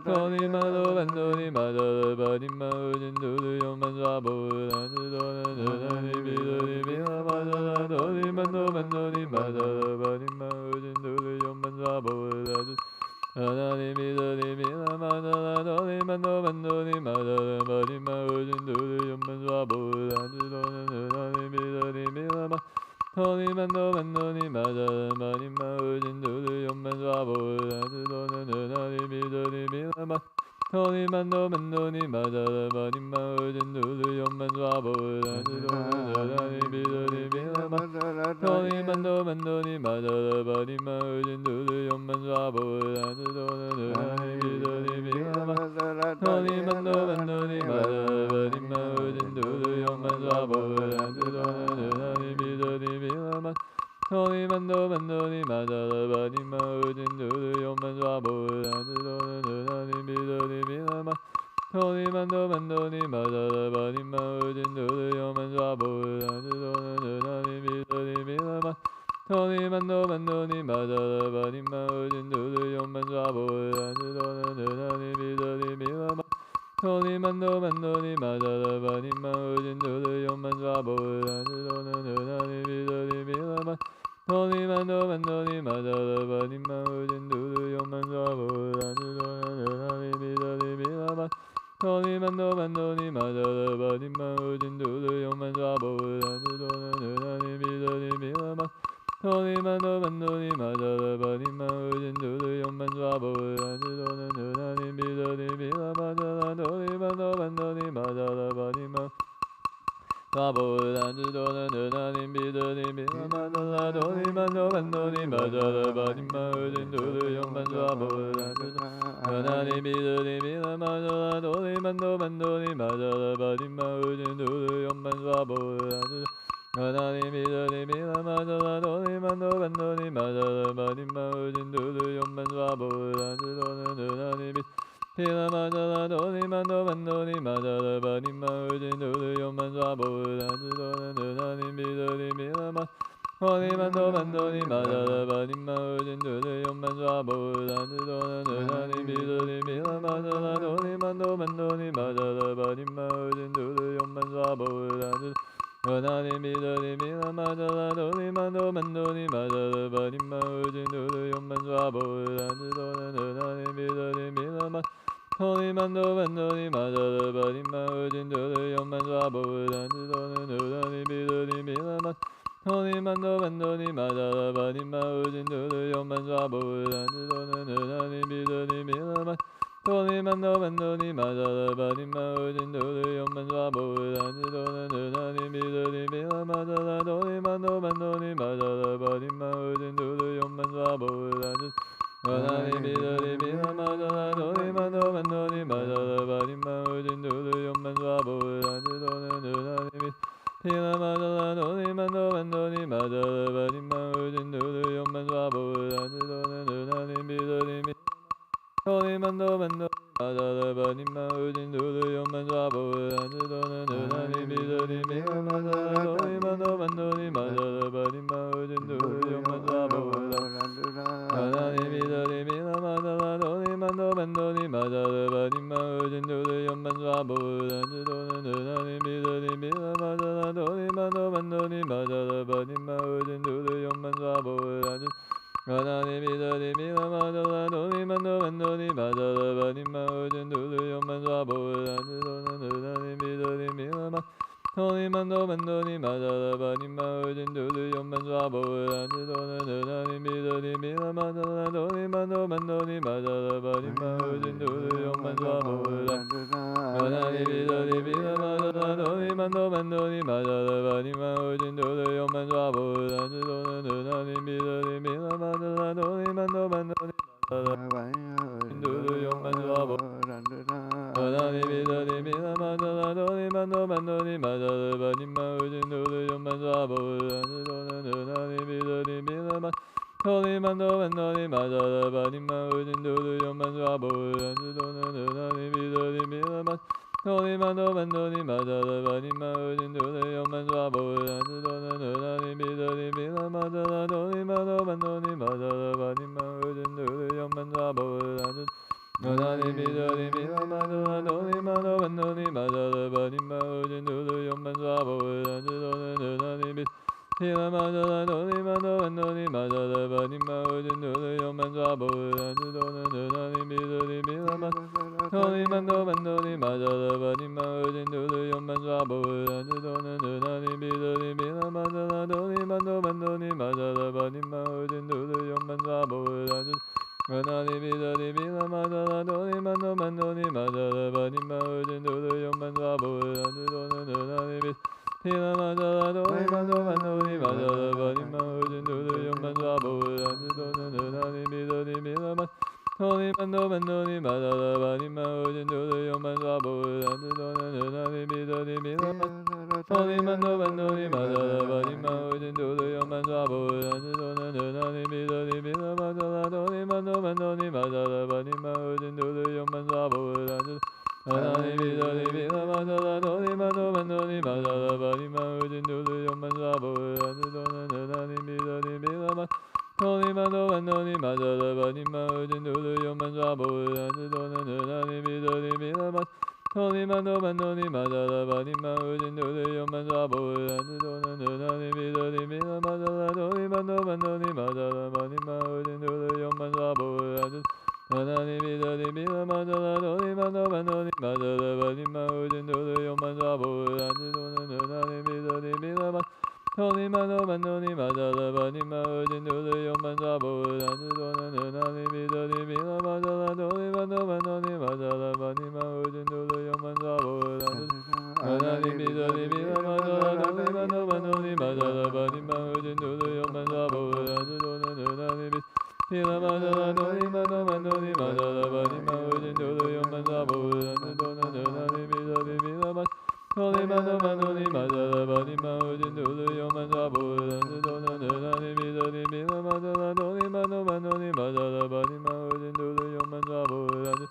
도니 만도 만도니 마달라 바님마 어진도르 연만 좌보을 안드도는 하나님 믿으니 마달라 도니 만도 만도니 마달라 바님마 어진도르 연만 좌보을 안드도는 하나님 믿으니 마달라 도니 만도 만도니 마달라 바님마 어진도르 연만 좌보을 안드도는 하나님 믿으니 도니 만도 만도니 마달라 바님마 어진도르 연만 좌보을 안드도는 하나님 믿으니 도니 만도 만도니 마달라 바님마 어진도르 연만 좌보을 안드도는 하나님 믿으니 도니 만도 만도니 마달라 바님마 어진도르 연만 좌보을 안드도는 하나님 믿으니 도니 만도 만도니 마달라 바님마 어진도르 연만 좌보을 안드도는 하나님 믿으니 도니 만도 만도니 마달라 바님마 어진도르 연만 좌보을 안드도는 하나님 믿으니 도니 만도 만도니 마달라 바님마 어진도르 연만 좌보을 안드도는 하나님 믿으니 도니 만도 만도니 마달라 바님마 어진도르 연만 좌보을 안드도는 하나님 믿으니 도니 만도 만도니 마달라 바님마 어진도르 연만 좌보을 안드도는 하나님 믿으니 도니 만도 만도니 마달라 바님마 어진도르 연만 좌보을 안드도는 하나님 믿으니 도니 만도 만도니 마달라 바님마 어진도르 연만 좌보을 안드도는 하나님 믿으니 도니 만도 만도니 마달라 바님마 어진도르 연만 좌보을 안드도는 하나님 믿으니 마달라 도니 만도 만도니 마달라 바님마 좌보을 안드도는 하나님 믿으니 마달라 도니 만도 만도니 마달라 바님마 어진도르 연만 좌보을 안드도는 하나님 믿으니 마달라 도니 만도 만도니 마달라 바님마 어진도르 연만 좌보을 안드도는 하나님 믿으니 마달라 도니 만도 만도니 마달라 바님마 어진도르 연만 좌보을 안드도는 하나님 마달라 도니 만도 만도니 마달라 바님마 어진도르 연만 좌보을 안드도는 하나님 믿으니 도니 만도 만도니 마달라 바님마 어진도르 연만 좌보을 안드도는 하나님 믿으니 마달라 도니 만도 만도니 마달라 바님마 어진도르 연만 좌보을 안드도는 하나님 믿으니 마달라 도니 만도 만도니 마달라 바님마 어진도르 연만 좌보을 안드도는 하나님 믿으니 도니 만도 만도니 마달라 바님마 어진도르 연만 좌보을 안드도는 하나님 믿으니 도니 만도 만도니 마달라 바님마 어진도르 연만 좌보을 안드도는 하나님 믿으니 도니 만도 만도니 마달라 바님마 어진도르 연만 좌보을 안드도는 하나님 믿으니 마달라 도니 만도 만도니 마달라 바님마 어진도르 연만 좌보을 안드도는 하나님 믿으니 마달라 도니 만도 만도니 마달라 바님마 어진도르 연만 좌보을 안드도는 하나님 마달라 도니 만도 만도니 마달라 바님마 어진도르 연만 좌보을 안드도는 하나님 믿으니 도니 만도 만도니 마자라바니마 우진두루 용만좌보을 안주도는 은하니 미더니 미마마자라 도니마노 만도니 마자라바니마 우진두루 용만좌보을 하나니 미더니 미마마자라 도니마노 만도니 마자라바니마 우진두루 용만좌보을 안주도는 은하니 미더니 미마마자라 도니마노 만도니 마자라바니마 우진두루 용만좌보을 안주 하나니 미더니 미마마자라 도니마노 만도니 마자라바니마 우진두루 용만좌보을 안주도는 은하니 미더니 미마마 도니마노 만도니 마자라바니마 우진두루 용만좌보을 안주도는 은하니 미더니 미마마자라 도니마노 만도니 마자라바니마 우진두루 용만좌보을 하나니 미더니 미마마자라 도니마노 만도니 마자라바니마 우진두루 용만좌보을 안주도는 은하니 미더니 미마마자라 도니마노 만도니 우진두루 용만좌보을 하나니 미더니 미마마자라 도니마노 만도니 마자라바니마 우진두루 용만좌보을 안주도는 은하니 미더니 미마마 도니마노 만도니 마자라바니마 우진두루 용만좌보을 안주도는 은하니 미더니 미마마 도니마노 만도니 마자라바니마 우진두루 용만좌보을 안주도는 은하니 미더니 미마마자라 도니마노 만도니 마자라바니마 우진두루 용만좌보을 안주 하나니 미더니 미마마자라 도니마노 만도니 마자라바니마 우진두루 용만좌보을 안주도는 은하니 미마마자라 도니마노 만도니 마자라바니마 우진두루 용만좌보을 안주도는 은하니 미더니 미마마 도니마노 만도니 마자라바니마 우진두루 용만좌보을 안주도는 은하니 미더니 미마마자라 도니마노 만도니 마자라바니마 우진두루 용만좌보을 안주 하나니 미더니 미마마자라 도니마노 만도니 마자라바니마 우진두루 용만좌보을 안주도는 은하니 미마마자라 도니마노 만도니 마자라바니마 우진두루 용만좌보을 안주도는 은하니 미더니 미마마 도니마노 만도니 마자라바니마 우진두루 용만좌보을 안주도는 은하니 미더니 미마마 도니마노 만도니 마자라바니마 우진두루 용만좌보을 안주도는 은하니 미더니 미마마자라 도니마노 만도니 마자라바니마 우진두루 용만좌보을 안주 하나니 미더니 미마마자라 도니마노 만도니 마자라바니마 우진두루 용만좌보을 안주도는 은하니 미더니 미마마 도니마노 만도니 마자라바니마 우진두루 용만좌보을 안주도는 은하니 미더니 미마마 도니마노 만도니 마자라바니마 우진두루 용만좌보을 안주도는 은하니 미더니 미마마자라 도니마노 만도니 마자라바니마 우진두루 용만좌보을 안주 하나니 미더니 미마마자라 도니마노 만도니 마자라바니마 우진두루 용만좌보을 안주도는 은하니 미더니 미마마 도니마노 만도니 마자라바니마 우진두루 용만좌보을 안주도는 은하니 미더니 미마마자라 도니마노 만도니 마자라바니마 우진두루 용만좌보을 안주 하나니 미더니 미마마자라 도니마노 만도니 마자라바니마 우진두루 용만좌보을 안주도는 은하니 미마마자라 도니마노 만도니 마자라바니마 우진두루 용만좌보을 안주도는 은하니 미더니 미마마 도니마노 만도니 마자라바니마 우진두루 용만좌보을 안주도는 은하니 미더니 미마마자라 도니마노 만도니 마자라바니마 우진두루 용만좌보을 안주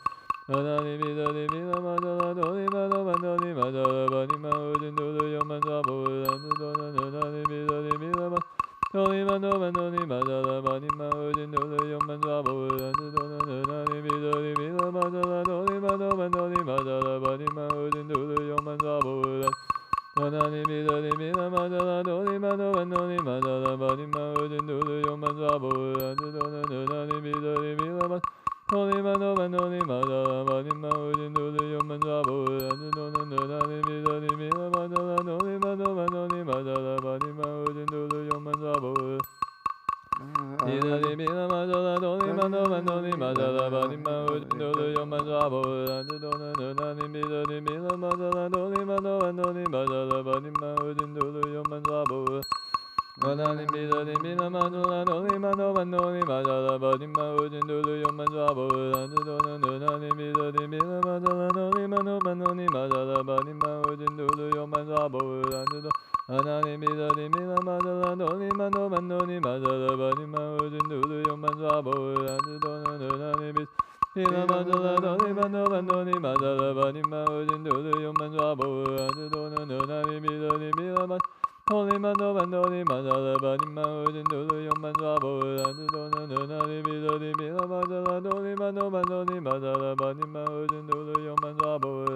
하나니 미더니 미마마자라 도니마노 만도니 마자라바니마 우진두루 용만좌보을 안주도는 은하니 미더니 미마마 도니마노 만도니 마자라바니마 우진두루 용만좌보을 안주도는 은하니 미더니 미마마자라 도니마노 만도니 마자라바니마 우진두루 용만좌보을 하나니 미더니 미마마자라 도니마노 만도니 마자라바니마 우진두루 용만좌보을 안주도는 은하니 미더니 미마마 도니마노 만도니 마자라바니마 우진두루 용만좌보을 안주도는 은하니 미더니 미마마자라 도니마노 만도니 마자라바니마 우진두루 용만좌보을 미더니 미마마자라 도니마노 만도니 마자라바니마 우진두루 용만좌보을 안주도는 은하니 미더니 미마마자라 도니마노 만도니 마자라바니마 우진두루 용만좌보을 하나니 미더니 미마마자라 도니마노 만도니 마자라바니마 우진두루 용만좌보을 안주도는 은하니 미더니 미마마자라 도니마노 만도니 마자라바니마 우진두루 용만좌보을 안주도 하나니 미더니 미마마자라 도니마노 만도니 마자라바니마 우진두루 용만좌보을 안주도는 은하니 Pila Mandala Doli Mando Bandoni Madala Banima Ujin Dulu Yoman Jabo Adidona Nunani Midani Milaman Holy Mando Bandoni Madala Banima Ujin Dulu Yoman Jabo Adidona Nunani Midani Milamandala Doli Mando Bandoni Madala Banima Ujin Dulu Yoman Jabo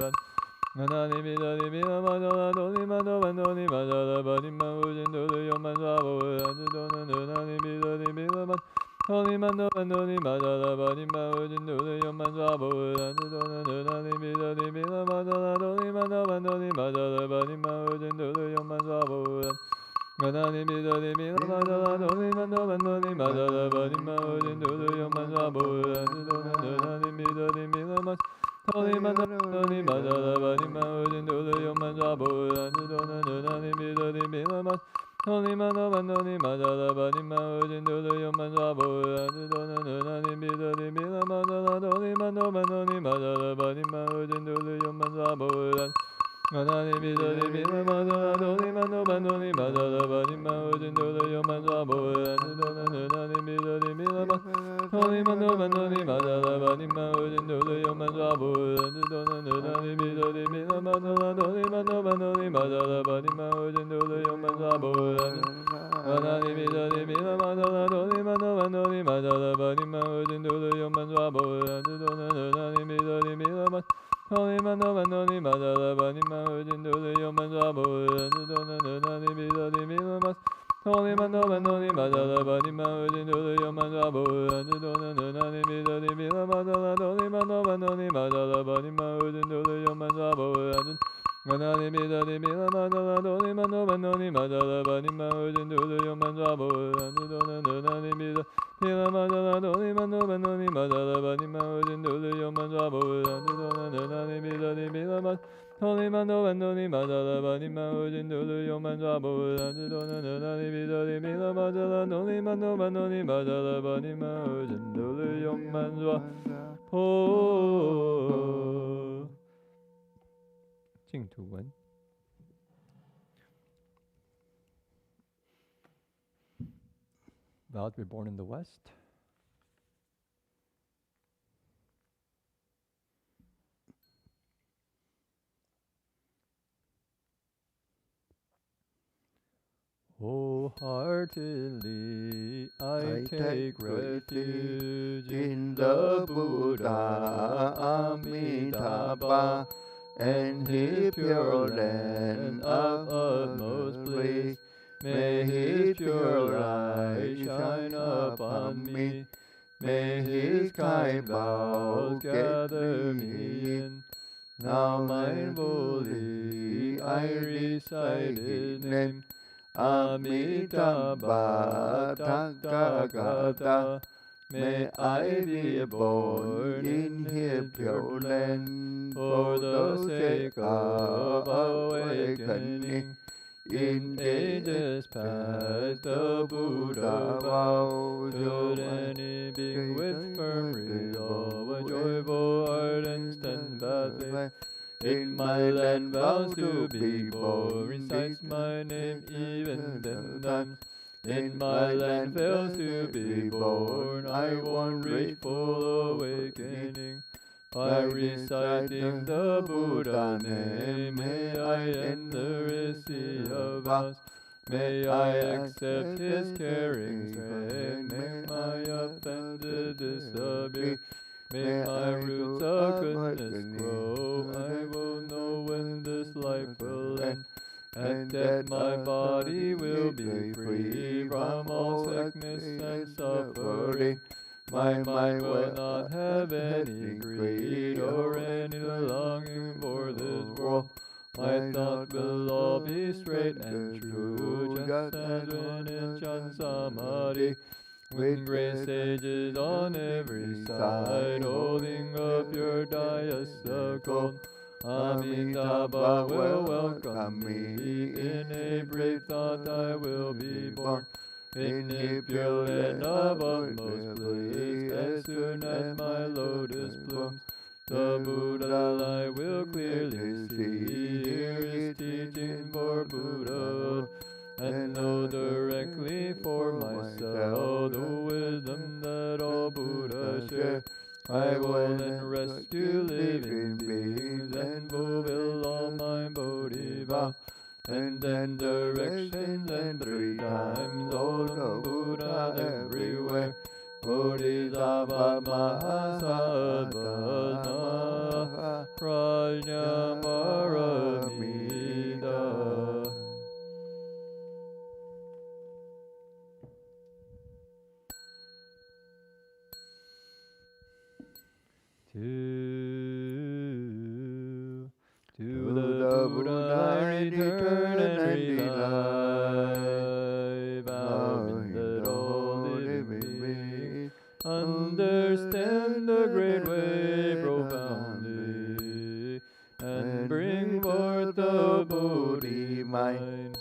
Nunani Midani Milamandala Doli Mando Bandoni Madala Banima Ujin Dulu Yoman Jabo Adidona Nunani Midani Milaman Holy Mando Bandoni Madala Banima Ujin Dulu Yoman Jabo Adidona Nunani Midani Milamandala Doli Mando Bandoni Madala Banima Ujin Dulu Yoman Jabo Nunani Midani Milamandala Doli Mando Bandoni Madala Banima Ujin Dulu Yoman Jabo Adidona Nunani Midani Milaman Holy Mando Bandoni Madala Banima Ujin Dulu Yoman Jabo Adidona Nunani Midani Milaman Holy Mando Bandoni Madala Banima Ujin Dulu Yoman Jabo Adidona Nunani Midani Milamandala Doli Mando Bandoni Madala Banima Ujin Dulu Yoman Jabo Nunani Midani Milamandala Doli Mando Bandoni Madala Banima Ujin Dulu Yoman Jabo Adidona Nunani Midani Milaman Holy Mando Bandoni Madala Banima Ujin Dulu Yoman Jabo Adidona Nunani Midani Milamandala Doli Mando Bandoni Madala Banima Ujin Dulu Yoman Jabo Nunani Midani Milamandala Doli Mando Bandoni Madala Banima Ujin Dulu Yoman Jabo Adidona Nunani Midani Milaman Holy Mando Bandoni Madala Banima Ujin Dulu Yoman Jabo Adidona Nunani Midani Milaman Holy Mando Bandoni Madala Banima Ujin Dulu Yoman Jabo Adidona Nunani Midani Milamandala Doli Mando Bandoni Madala Banima Ujin Dulu Yoman Jabo Nunani Midani Milamandala Doli Mando Bandoni Madala Banima Ujin Dulu Yoman Jabo Adidona Nunani Midani Milamandala Doli Mando Bandoni Madala Banima Ujin Dulu Yoman Jabo Adidona Nunani Midani Milamandala Holy Mando Bandoni Madala Banima Ujin Dulu Yoman Jabo Adidona Nunani Midani Milamandala Doli Mando Bandoni Madala Banima Ujin Dulu Yoman Jabo 净土文 Vowed to be born in the West. Wholeheartedly I take refuge in the Buddha Amitabha and His pure land of utmost bliss. May His pure light shine upon me. May His kind vows gather me in. Now mindfully I recite His name. Amitabha Tathagata. May I be born in His pure land for the sake of awakening. In ages past, the Buddha vowed, should any being with firm resolve, a joyful heart and steadfast faith, in my land vows to be born, recites my name even 10 times. In my land fails to be born, I won't reach full awakening. By reciting the Buddha name, may I enter His sea of vows. May I accept His caring strength. May my offended disappear. May my roots of goodness grow. I will know when this life will end. At death my body will be free from all sickness and suffering. My mind will not have any greed or any longing for this world. My thoughts will all be straight and true, just as when in Chan Samadhi, with great sages on every side, holding up your dais of gold. Amitabha will welcome me. In a brave thought I will be born. In His pure land of utmost bliss, as soon as my lotus blooms, the Buddha light will clearly see. Hear His teaching for Buddhahood, and know directly for myself the wisdom that all Buddhas share. I will then rescue living beings and fulfill all my Bodhi vow. And then directions and 3 times Om Buddha everywhere. Bodhisattva Mahasattva Prajnaparamita. To the Buddha I return and rely, vowing that all living beings understand the great way profoundly, and bring forth the Bodhi mind.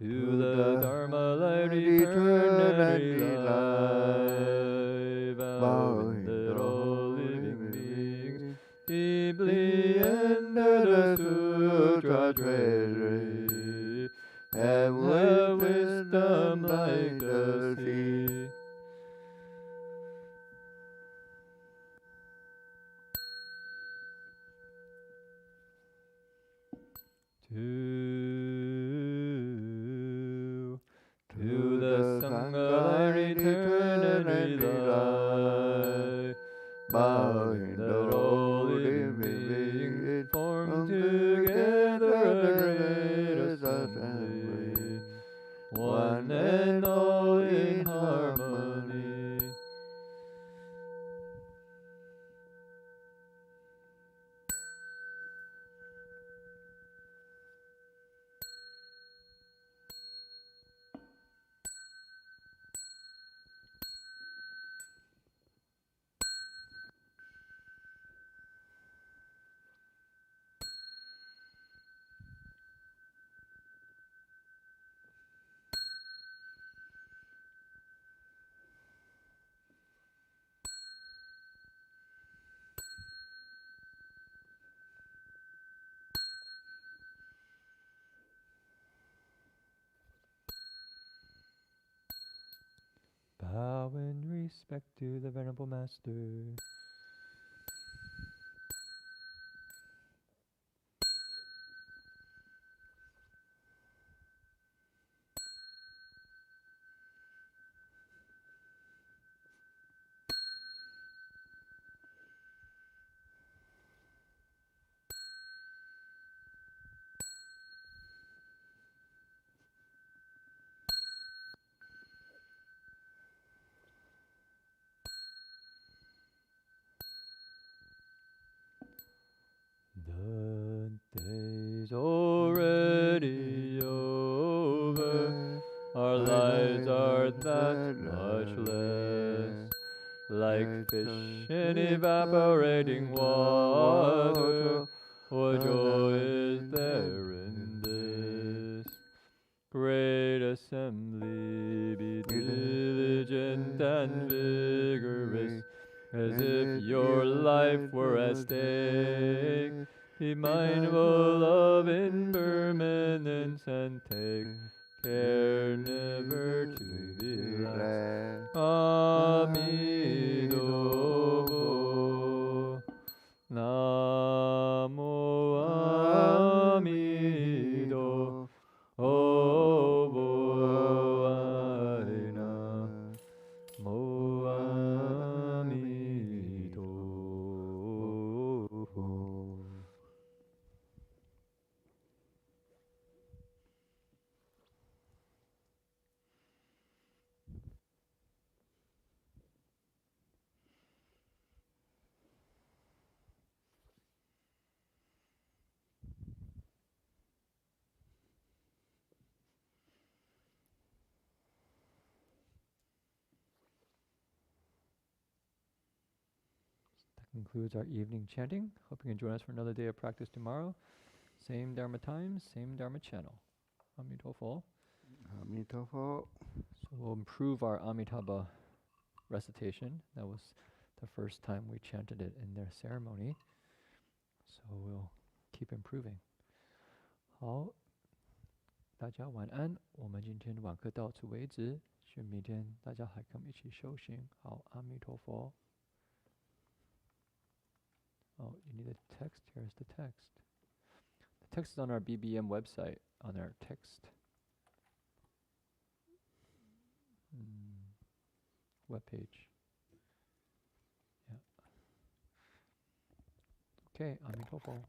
To the Dharma I return and rely, vowing that all living beings deeply enter the Sutra treasury, and have wisdom like the sea. To the Sangha I return and rely, vowing that all living beings form together a great assembly, one and all in harmony. Bow in respect to the Venerable Master. The day's already over, our lives are that much less, like fish in evaporating water. What joy is there in this great assembly? Be diligent and vigorous, as if your life were at stake. Be mindful of impermanence and take care never to be lax. Amitabha. Namo Amitabha. Concludes our evening chanting. Hope you can join us for another day of practice tomorrow. Same Dharma time, same Dharma channel. Amitabha. Amitabha. So we'll improve our Amitabha recitation. That was the first time we chanted it in their ceremony. So we'll keep improving. 好，大家晚安。我们今天的晚课到此为止，希望明天大家还跟我们一起修行。好，阿弥陀佛。Oh, you need a text? Here's the text. The text is on our BBM website, on our text webpage. Yeah. Okay, 阿弥陀佛。